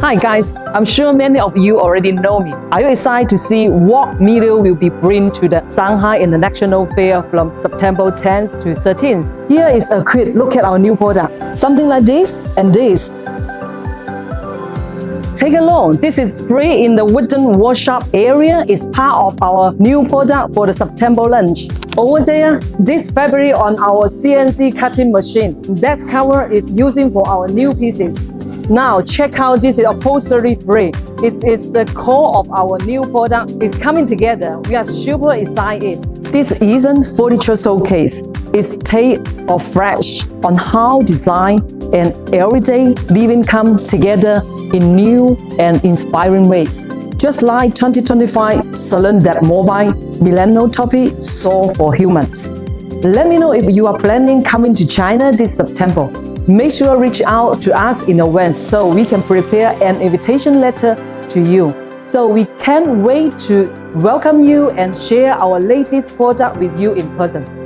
Hi guys, I'm sure many of you already know me. Are you excited to see what media will be bring to the Shanghai International Fair from September 10th to 13th? Here is a quick look at our new product. Something like this and this. Take a look. This is free in the wooden workshop area. It's part of our new product for the September launch. Over there, this fabric on our CNC cutting machine. That cover is using for our new pieces. Now check out this is upholstery free. It is the core of our new product. It's coming together. We are super excited. This isn't furniture showcase. It's take a fresh on how design and everyday living come together in new and inspiring ways. Just like 2025 Salon that mobile millennial topic solved for humans. Let me know if you are planning coming to China this September. Make sure to reach out to us in advance so we can prepare an invitation letter to you. So we can't wait to welcome you and share our latest product with you in person.